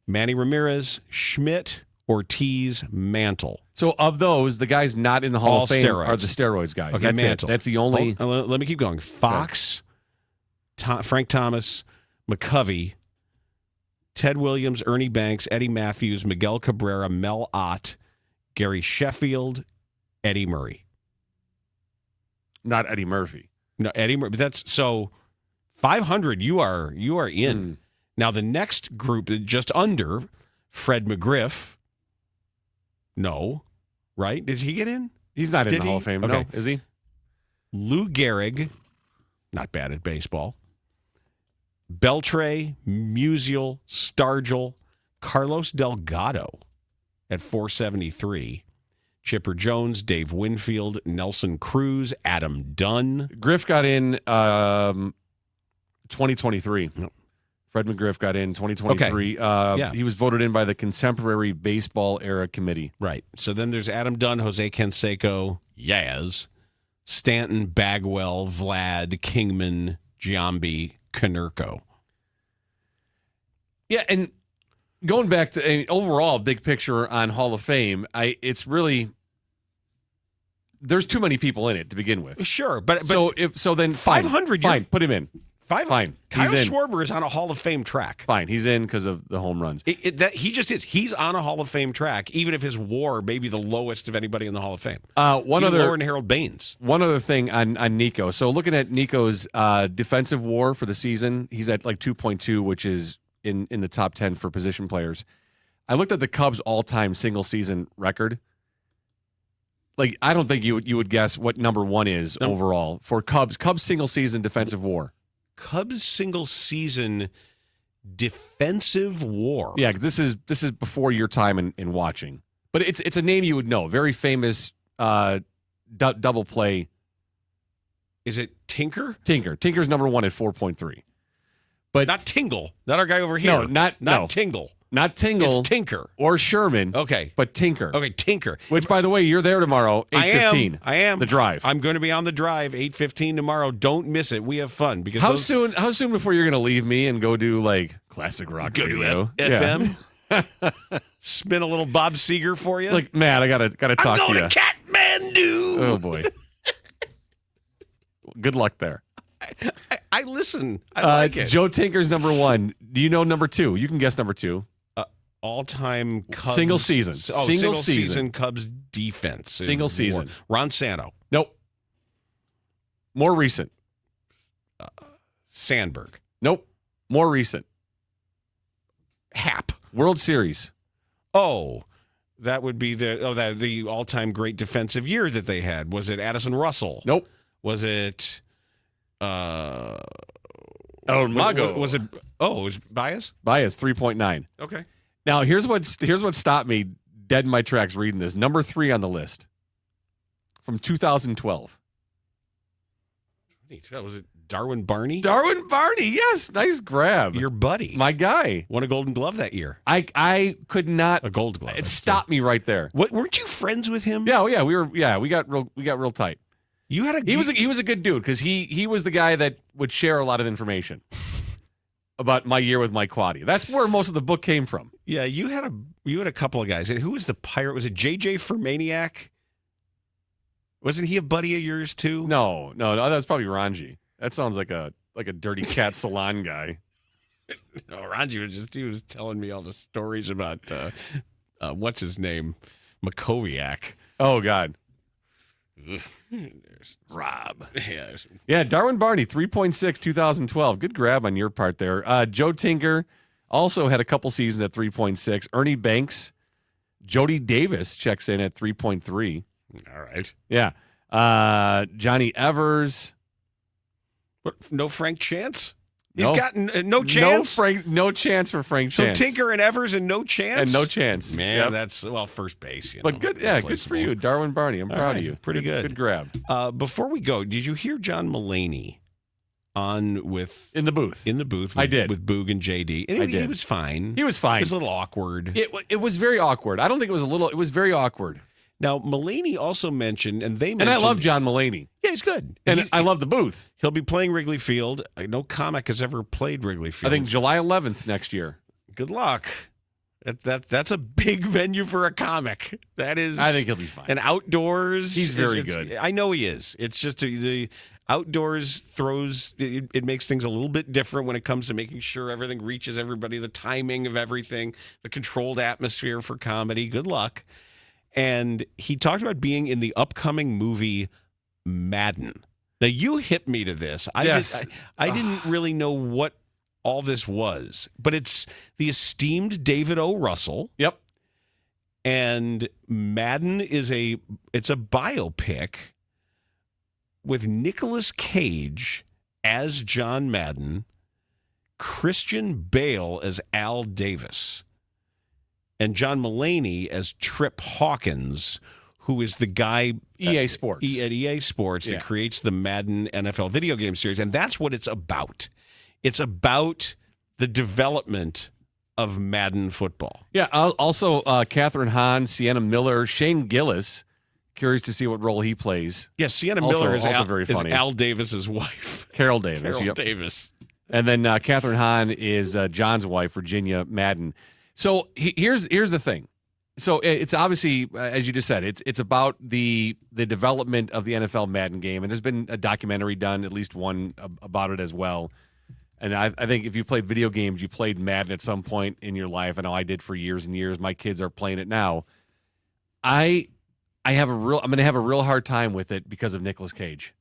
Manny Ramirez, Schmidt, Ortiz, Mantle. So of those, the guys not in the Hall All of Fame steroids. are the steroids guys. Okay, That's Mantle. it. That's the only. Let me keep going. Fox, Frank Thomas, McCovey, Ted Williams, Ernie Banks, Eddie Matthews, Miguel Cabrera, Mel Ott, Gary Sheffield, Eddie Murray. Not Eddie Murphy. No, Eddie Murphy. That's so 500. You are in. Now the next group just under Fred McGriff. No, right? Did he get in? He's not in Did the Hall he? of Fame. Okay. No, is he? Lou Gehrig, not bad at baseball. Beltre, Musial, Stargell, Carlos Delgado at 473. Chipper Jones, Dave Winfield, Nelson Cruz, Adam Dunn. Griff got in 2023. No. Fred McGriff got in 2023. Yeah. He was voted in by the Contemporary Baseball Era Committee. Right. So then there's Adam Dunn, Jose Canseco, Yaz, Stanton, Bagwell, Vlad, Kingman, Giambi, Konerko. Yeah, and going back to overall big picture on Hall of Fame, it's really there's too many people in it to begin with. Sure, but then 500, fine, put him in. Fine. Kyle He's in. Schwarber is on a Hall of Fame track. Fine, he's in because of the home runs. He just is. He's on a Hall of Fame track, even if his WAR may be the lowest of anybody in the Hall of Fame. One even other lower than Harold Baines. One other thing on Nico. So looking at Nico's defensive WAR for the season, he's at like 2.2, which is in the top 10 for position players. I looked at the Cubs all-time single season record. Like, I don't think you would guess what number one is overall for Cubs single season defensive WAR. Cubs single season defensive WAR. Yeah, this is before your time in watching, but it's a name you would know. Very famous double play. Is it Tinker? Tinker's number one at 4.3, but Not Tingle. Not our guy over here. No, not Tingle. Not Tingle. It's Tinker. Or Sherman. Okay. But Tinker. Okay, Tinker. Which, by the way, you're there tomorrow, 8:15. I am. The drive. I'm going to be on the drive, 8:15 tomorrow. Don't miss it. We have fun. Because How soon before you're going to leave me and go do, like, classic rock Go radio? to FM. Spin a little Bob Seger for you. Like, Matt, I gotta talk I'm to going you. to Kathmandu. Oh, boy. Good luck there. I listen. I like it. Joe Tinker's number one. Do you know number two? You can guess number two. All-time Cubs. Single season. Oh, Single season season. Cubs defense. Single season. Ron Santo. Nope. More recent. Sandberg. Nope. More recent. Hap. World Series. Oh, that would be the all-time great defensive year that they had. Was it Addison Russell? Nope. Was it Mago. Was it Baez? Baez 3.9. Okay. Now here's what stopped me dead in my tracks reading this. Number 3 on the list from 2012. Was it Darwin Barney? Darwin Barney, yes, nice grab. Your buddy, my guy, won a Golden Glove that year. I could not a Gold Glove. It stopped me right there. What weren't you friends with him? Yeah, we got real tight. You had he was a good dude because he was the guy that would share a lot of information about my year with Mike Quaddy. That's where most of the book came from. Yeah, you had a couple of guys. And who was the pirate? Was it JJ Fermaniac? Wasn't he a buddy of yours too? No, that was probably Ranji. That sounds like a dirty cat salon guy. No, Ranji was telling me all the stories about what's his name, Makoviak. Oh God. There's Rob. Yeah, Darwin Barney, 3.6, 2012. Good grab on your part there. Joe Tinker also had a couple seasons at 3.6. Ernie Banks, Jody Davis checks in at 3.3. All right. Yeah. Johnny Evers. What, no Frank Chance? No. He's got no chance? No chance for Frank So Chance. Tinker and Evers and no chance? And no chance. Man, Yep. that's, first base. But good, yeah, good for you, Darwin Barney. I'm proud of you. Pretty good. Good grab. Before we go, did you hear John Mulaney on with... In the booth. I did. With Boog and JD. And I did. He was fine. He was fine. It was a little awkward. It was very awkward. I don't think it was a little... It was very awkward. Now, Mulaney also mentioned, and I love John Mulaney. Yeah, he's good. And I love the booth. He'll be playing Wrigley Field. No comic has ever played Wrigley Field. I think July 11th next year. Good luck. That's a big venue for a comic. That is. I think he'll be fine. And outdoors. He's very good. I know he is. It's just the outdoors throws, it makes things a little bit different when it comes to making sure everything reaches everybody, the timing of everything, the controlled atmosphere for comedy. Good luck. And he talked about being in the upcoming movie Madden. Now, you hit me to this. Yes. I didn't really know what all this was, but it's the esteemed David O. Russell. Yep. And Madden it's a biopic with Nicolas Cage as John Madden, Christian Bale as Al Davis, and John Mulaney as Trip Hawkins, who is the guy EA Sports. at EA Sports that creates the Madden NFL video game series. And that's what it's about. It's about the development of Madden football. Yeah, also Catherine Hahn, Sienna Miller, Shane Gillis. Curious to see what role he plays. Yes, Sienna Also- Miller is also very funny. Al Davis's wife. Carol Davis. Carol Yep. Davis. And then Catherine Hahn is John's wife, Virginia Madden. So here's the thing. So it's obviously, as you just said, it's about the development of the NFL Madden game, and there's been a documentary done, at least one about it as well. And I think if you played video games, you played Madden at some point in your life. I know I did for years and years. My kids are playing it now. I'm going to have a real hard time with it because of Nicolas Cage.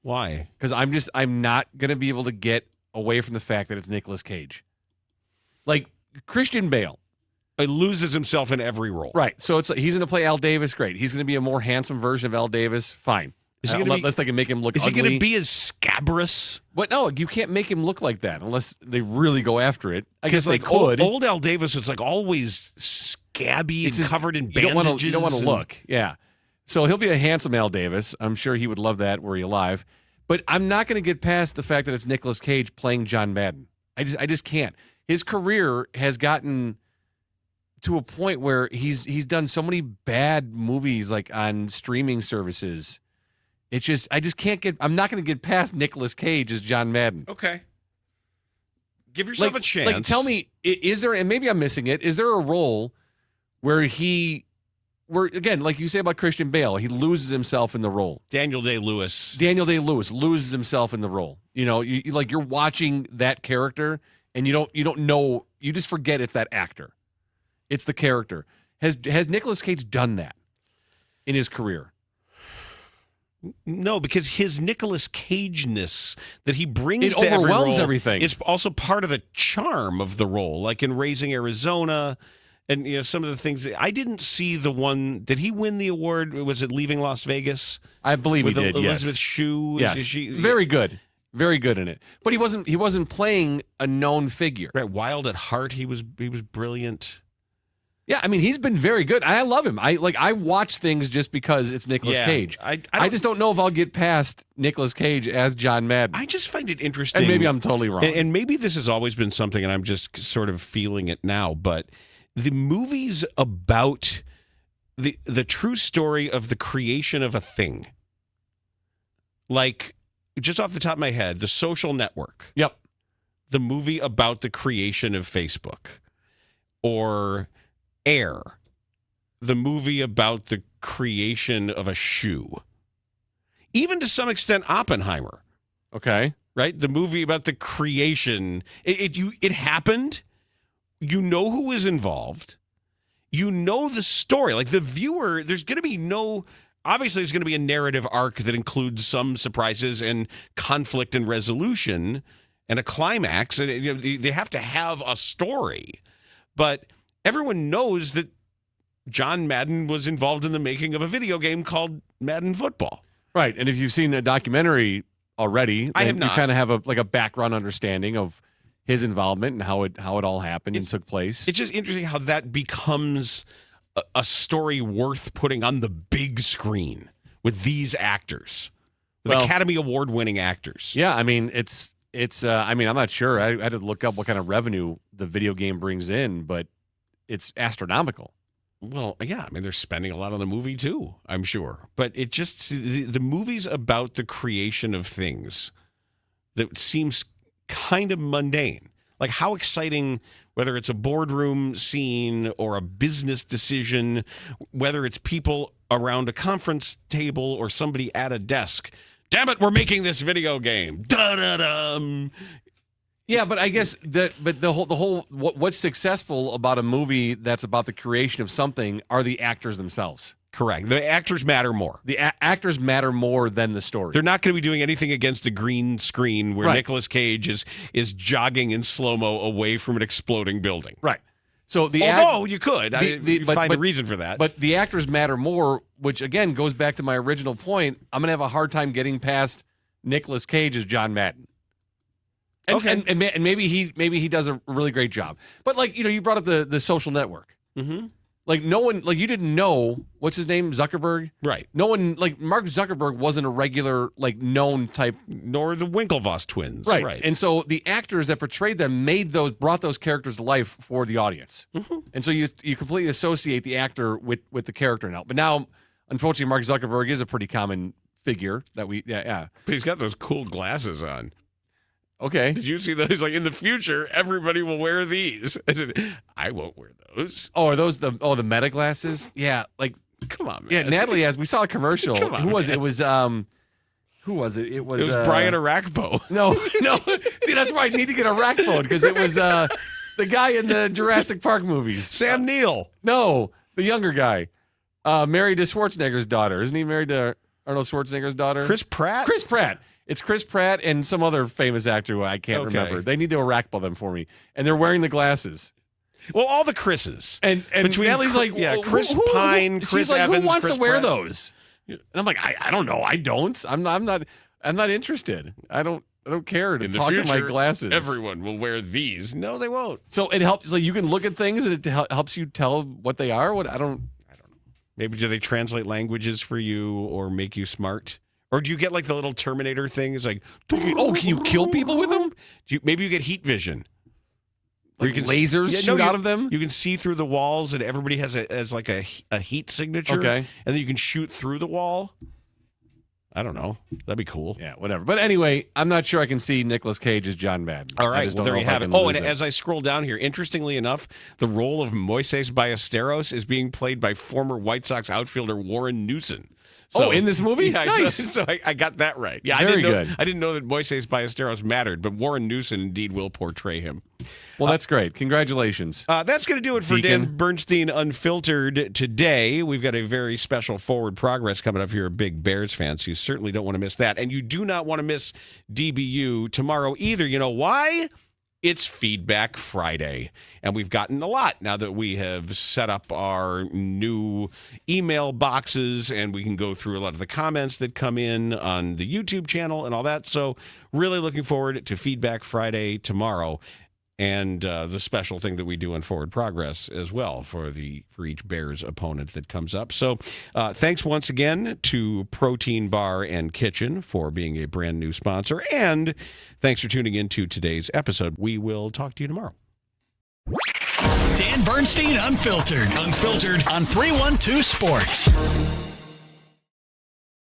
Why? Because I'm not going to be able to get away from the fact that it's Nicolas Cage. Like Christian Bale. He loses himself in every role. Right. So he's going to play Al Davis. Great. He's going to be a more handsome version of Al Davis. Fine. Unless they can make him look ugly. Is he going to be as scabrous? But no, you can't make him look like that unless they really go after it. I guess they like could. Old Al Davis was like always scabby and covered in bandages. You don't want to look. Yeah. So he'll be a handsome Al Davis. I'm sure he would love that were he alive. But I'm not going to get past the fact that it's Nicolas Cage playing John Madden. I just can't. His career has gotten to a point where he's done so many bad movies like on streaming services. I just can't get. I'm not going to get past Nicolas Cage as John Madden. Okay. Give yourself a chance. Like, tell me, is there? And maybe I'm missing it. Is there a role where again, like you say about Christian Bale, he loses himself in the role? Daniel Day-Lewis loses himself in the role. You know, you're watching that character, and you don't know. You just forget it's that actor. It's the character. Has Nicolas Cage done that in his career? No, because his Nicolas Cage-ness that he brings It to every overwhelms role everything. is also part of the charm of the role. Like in Raising Arizona, and some of the things I didn't see the one. Did he win the award? Was it Leaving Las Vegas? I believe he did. Elizabeth Yes. Shue. Yes. Very good. Very good in it. But he wasn't playing a known figure. Right. Wild at Heart. He was brilliant. Yeah, I mean, he's been very good. I love him. I watch things just because it's Nicolas Cage. I just don't know if I'll get past Nicolas Cage as John Madden. I just find it interesting. And maybe I'm totally wrong. And maybe this has always been something, and I'm just sort of feeling it now, but the movies about the true story of the creation of a thing, like just off the top of my head, The Social Network. Yep. The movie about the creation of Facebook. Or Air, the movie about the creation of a shoe. Even to some extent, Oppenheimer. Okay. Right? The movie about the creation. It happened. You know who was involved. You know the story. Like the viewer, there's going to be obviously there's going to be a narrative arc that includes some surprises and conflict and resolution and a climax. And they have to have a story. But everyone knows that John Madden was involved in the making of a video game called Madden Football. Right. And if you've seen the documentary already, I have then not. you kind of have a background understanding of his involvement and how it all happened and took place. It's just interesting how that becomes a story worth putting on the big screen with these actors, with Academy Award winning actors. Yeah, I mean, it's I mean, I'm not sure. I had to look up what kind of revenue the video game brings in, but it's astronomical. Well, yeah, I mean, they're spending a lot on the movie too, I'm sure. But it just, the movie's about the creation of things that seems kind of mundane. Like how exciting, whether it's a boardroom scene or a business decision, whether it's people around a conference table or somebody at a desk. Damn it, we're making this video game. Da-da-dum. Yeah, but I guess the whole what's successful about a movie that's about the creation of something are the actors themselves. Correct. The actors matter more. The actors matter more than the story. They're not going to be doing anything against a green screen where Right. Nicolas Cage is jogging in slow-mo away from an exploding building. Right. So Although you could. You'd find a reason for that. But the actors matter more, which, again, goes back to my original point. I'm going to have a hard time getting past Nicolas Cage as John Madden. And, Okay. and maybe he does a really great job. But, like, you brought up the Social Network. Mm-hmm. Like, no one, like, you didn't know, what's his name, Zuckerberg? Right. No one, like, Mark Zuckerberg wasn't a regular, like, known type. Nor the Winklevoss twins. Right. And so the actors that portrayed them brought those characters to life for the audience. Mm-hmm. And so you completely associate the actor with the character now. But now, unfortunately, Mark Zuckerberg is a pretty common figure that yeah. But he's got those cool glasses on. Okay. Did you see those? Like, in the future, everybody will wear these. I said, I won't wear those. Oh, are those the Meta glasses? Yeah, like, Come on, man. yeah, Natalie has. We saw a commercial. Come on, Who was it? man. It was who was it? It was Brian Arakpo. No. See, that's why I need to get a rack phone, because it was the guy in the Jurassic Park movies. Sam Neill. No, the younger guy. Married to Schwarzenegger's daughter. Isn't he married to Arnold Schwarzenegger's daughter? Chris Pratt? Chris Pratt. It's Chris Pratt and some other famous actor who I can't Okay. remember. They need to Arakpo them for me. And they're wearing the glasses. Well, all the Chris's. And Between Natalie's like, yeah, "Who- Chris who- Pine, she's Chris like, Evans, who wants Chris to wear Pratt?" those? And I'm like, I don't know. I don't. I'm not interested. I don't care to In the talk to my future, glasses. everyone will wear these. No, they won't. So it helps. Like, you can look at things and it helps you tell what they are. What I don't know. Maybe do they translate languages for you or make you smart? Or do you get like the little Terminator thing? It's like, Oh, can you kill people with them? maybe you get heat vision. Where Like lasers shoot out of them? You can see through the walls, and everybody has like a heat signature. Okay. And then you can shoot through the wall. I don't know. That'd be cool. Yeah, whatever. But anyway, I'm not sure I can see Nicolas Cage as John Madden. All I right, just well, don't there know you if I have it. can Oh, lose and as I scroll down here, interestingly enough, the role of Moises Ballesteros is being played by former White Sox outfielder Warren Newson. Oh, in this movie? Yeah, Nice. so I got that right. Yeah, Very I didn't know that Moises Ballesteros mattered, but Warren Newson indeed will portray him. Well, that's great. Congratulations. That's going to do it for Deacon. Dan Bernstein Unfiltered today. We've got a very special Forward Progress coming up if you're a big Bears fan, so you certainly don't want to miss that. And you do not want to miss DBU tomorrow either. You know why? It's Feedback Friday, and we've gotten a lot now that we have set up our new email boxes, and we can go through a lot of the comments that come in on the YouTube channel and all that. So really looking forward to Feedback Friday tomorrow, and the special thing that we do in Forward Progress as well for each Bears opponent that comes up. So thanks once again to Protein Bar and Kitchen for being a brand new sponsor, and thanks for tuning in to today's episode. We will talk to you tomorrow. Dan Bernstein Unfiltered on 312 Sports.